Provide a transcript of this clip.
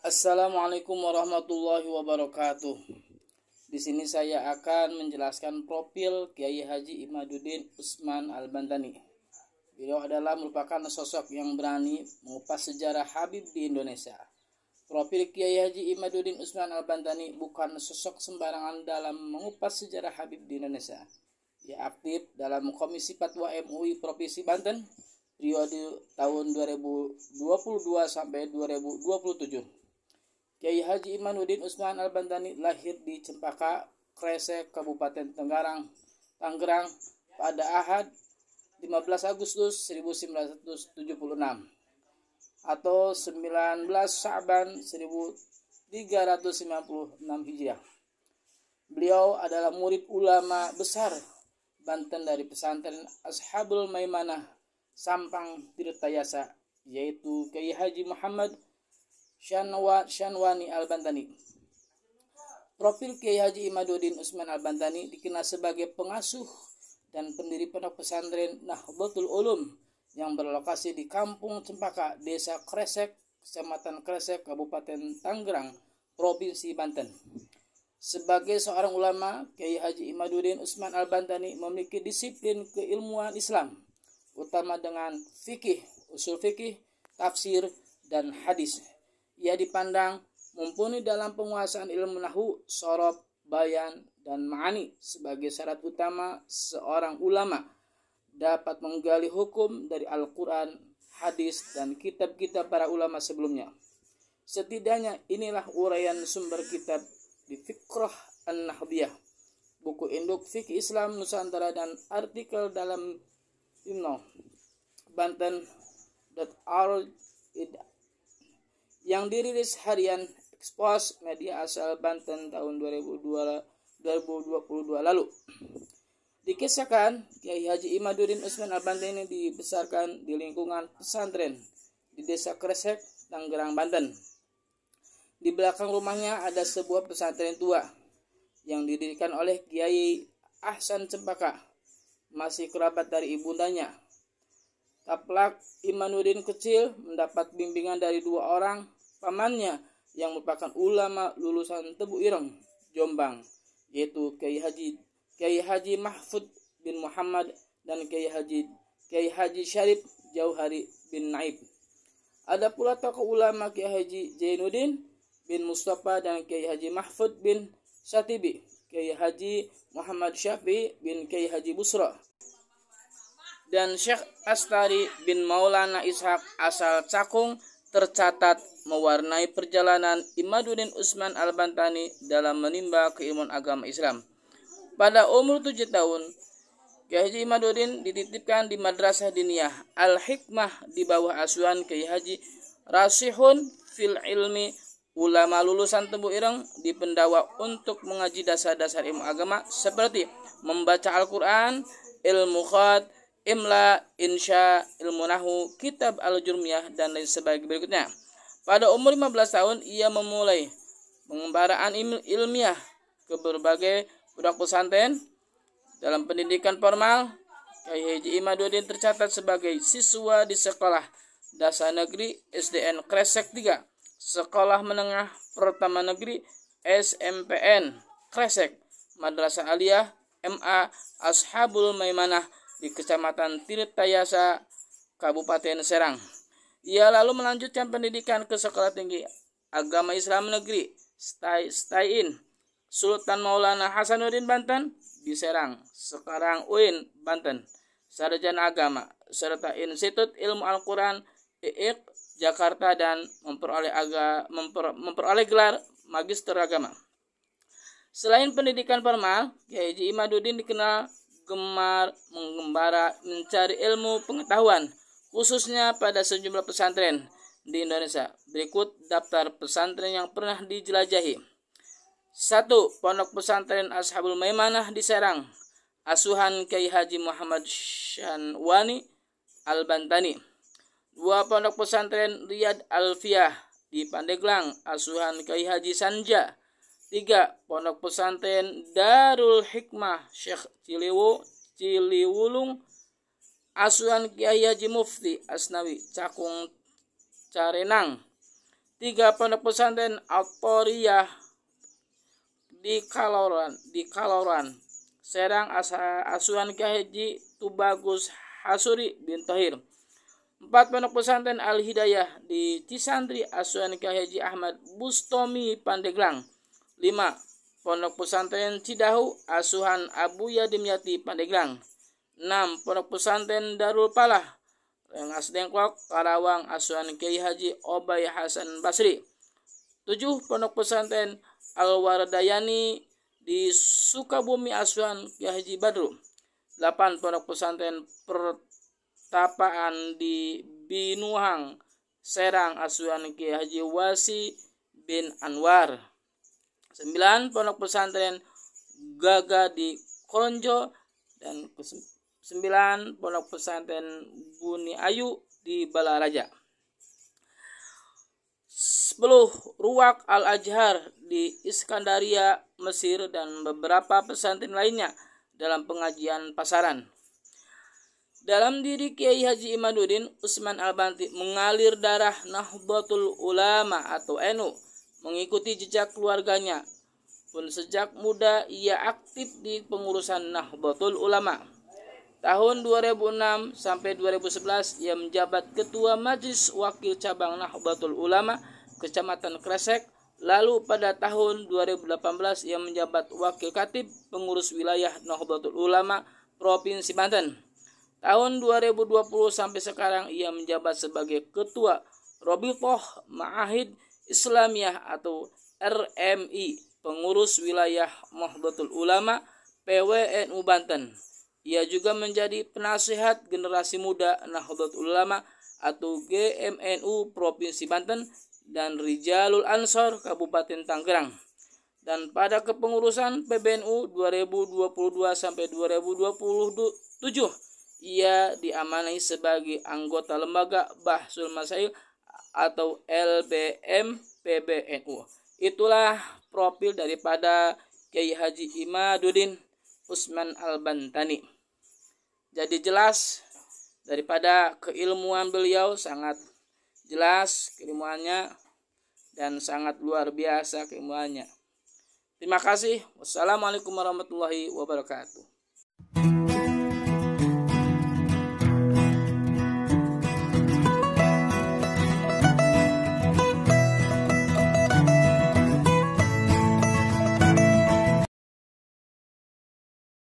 Assalamualaikum warahmatullahi wabarakatuh. Di sini saya akan menjelaskan profil Kiai Haji Imaduddin Usman Al-Bantani. Beliau adalah merupakan sosok yang berani mengupas sejarah Habib di Indonesia. Profil Kiai Haji Imaduddin Usman Al-Bantani bukan sosok sembarangan dalam mengupas sejarah Habib di Indonesia. Ia aktif dalam Komisi Fatwa MUI Provinsi Banten periode tahun 2022 sampai 2027. Kiai Haji Imaduddin Usman Al-Bantani lahir di Cempaka, Kresek, Kabupaten Tangerang pada Ahad 15 Agustus 1976 atau 19 Sa'ban 1396 Hijriah. Beliau adalah murid ulama besar Banten dari pesantren Ashabul Maimanah Sampang Tirtayasa, yaitu Kiai Haji Muhammad Syanwani Al-Bantani. Profil Kiai Haji Imaduddin Usman Al-Bantani dikenal sebagai pengasuh dan pendiri pondok pesantren Nahdlatul Ulum yang berlokasi di Kampung Cempaka, Desa Kresek, Kecamatan Kresek, Kabupaten Tangerang, Provinsi Banten. Sebagai seorang ulama, Kiai Haji Imaduddin Usman Al-Bantani memiliki disiplin keilmuan Islam, utama dengan fikih, usul fikih, tafsir, dan hadis. Ia dipandang mumpuni dalam penguasaan ilmu nahwu, shorof, bayan, dan ma'ani sebagai syarat utama seorang ulama dapat menggali hukum dari Al-Quran, hadis, dan kitab-kitab para ulama sebelumnya. Setidaknya inilah uraian sumber kitab di Fiqh An-Nahdiyah, buku induk fikih Islam Nusantara, dan artikel dalam Banten.org yang dirilis harian Expos Media asal Banten tahun 2022 lalu. Dikisahkan Kiai Haji Imaduddin Usman Al-Bantani dibesarkan di lingkungan pesantren di Desa Kresek, Tangerang, Banten. Di belakang rumahnya ada sebuah pesantren tua yang didirikan oleh Kiai Ahsan Cempaka, masih kerabat dari ibundanya. Taplak Imaduddin kecil mendapat bimbingan dari dua orang pamannya yang merupakan ulama lulusan Tebu Ireng, Jombang, yaitu Kiai Haji Mahfud bin Muhammad dan Kiai Haji Syarif Jauhari bin Naib. Ada pula tokoh ulama Kiai Haji Zainuddin bin Mustafa dan Kiai Haji Mahfud bin Satibi, Kiai Haji Muhammad Syafi'i bin Kiai Haji Busra, dan Syekh Astari bin Maulana Ishaq asal Cakung tercatat mewarnai perjalanan Imaduddin Usman Al-Bantani dalam menimba keilmuan agama Islam. Pada umur 7 tahun, Kiai Haji Imaduddin dititipkan di Madrasah Diniyah Al-Hikmah di bawah asuhan Kiai Haji Rasihun fil Ilmi, ulama lulusan Tebu Ireng, dipendawa untuk mengaji dasar-dasar ilmu agama seperti membaca Al-Quran, ilmu khat, imla, insya, ilmu nahwu, kitab al-jurmiyah, dan lain sebagainya berikutnya. Pada umur 15 tahun, ia memulai pengembaraan ilmiah ke berbagai pondok pesantren. Dalam pendidikan formal, Kiai Haji Imaduddin tercatat sebagai siswa di Sekolah Dasar Negeri SDN Kresek 3, Sekolah Menengah Pertama Negeri SMPN Kresek, Madrasah Aliyah MA Ashabul Maimanah di Kecamatan Tirtayasa, Kabupaten Serang. Ia lalu melanjutkan pendidikan ke Sekolah Tinggi Agama Islam Negeri Stain Sultan Maulana Hasanuddin Banten di Serang, sekarang UIN Banten, Sarjana Agama, serta Institut Ilmu Al-Quran IIQ Jakarta, dan memperoleh gelar Magister Agama. Selain pendidikan formal, Kiai Haji Imaduddin dikenal gemar mengembara mencari ilmu pengetahuan, khususnya pada sejumlah pesantren di Indonesia. Berikut daftar pesantren yang pernah dijelajahi. 1. Pondok Pesantren Ashabul Maimanah di Serang, asuhan Kiai Haji Muhammad Syanwani Al-Bantani. 2. Pondok Pesantren Riyad Alfiyah di Pandeglang, asuhan Kiai Haji Sanja. 3. Pondok Pesantren Darul Hikmah Syekh Ciliwulung, asuhan Kiai Haji Mufti Asnawi, Cakung Carenang. 3. Pondok Pesantren Autoriyah di Kaloran, Serang, asuhan Kyai Haji Tubagus Hasuri bin Thohir. 4. Pondok Pesantren Al-Hidayah di Cisantri, asuhan Kyai Haji Ahmad Bustomi Pandeglang. 5. Pondok Pesantren Cidahu, asuhan Abu Yadim Yati Pandeglang. 6. Pondok Pesantren Darul Palah Rengas Dengklok, Karawang, asuhan Kyai Haji Obay Hasan Basri. 7. Pondok Pesantren Al-Wardayani di Sukabumi, asuhan Kyai Haji Badru. 8. Pondok Pesantren Pertapaan di Binuhang, Serang, asuhan Kyai Haji Wasi bin Anwar. 9. Pondok Pesantren Gaga di Koronjo. Dan 9. Pondok Pesantren Buni Ayu di Balaraja. 10. Ruwak Al-Azhar di Iskandaria, Mesir, dan beberapa pesantren lainnya dalam pengajian pasaran. Dalam diri Kyai Haji Imaduddin Utsman Al-Banti mengalir darah Nahdlatul Ulama atau NU. Mengikuti jejak keluarganya pun sejak muda ia aktif di pengurusan Nahdlatul Ulama. Tahun 2006 sampai 2011 ia menjabat Ketua Majelis Wakil Cabang Nahdlatul Ulama Kecamatan Kresek. Lalu pada tahun 2018 ia menjabat Wakil Khatib Pengurus Wilayah Nahdlatul Ulama Provinsi Banten. Tahun 2020 sampai sekarang ia menjabat sebagai Ketua Rabithah Ma'ahid Islamiyah atau RMI Pengurus Wilayah Nahdlatul Ulama PWNU Banten. Ia juga menjadi penasihat generasi muda Nahdlatul Ulama atau GMNU Provinsi Banten dan Rijalul Ansor Kabupaten Tangerang. Dan pada kepengurusan PBNU 2022 sampai 2027 ia diamanai sebagai anggota lembaga Bahsul Masail atau LBM PBNU. Itulah profil daripada Kyai Haji Imaduddin Utsman Al-Bantani. Jadi jelas daripada keilmuan beliau, sangat jelas keilmuannya dan sangat luar biasa keilmuannya. Terima kasih. Wassalamualaikum warahmatullahi wabarakatuh.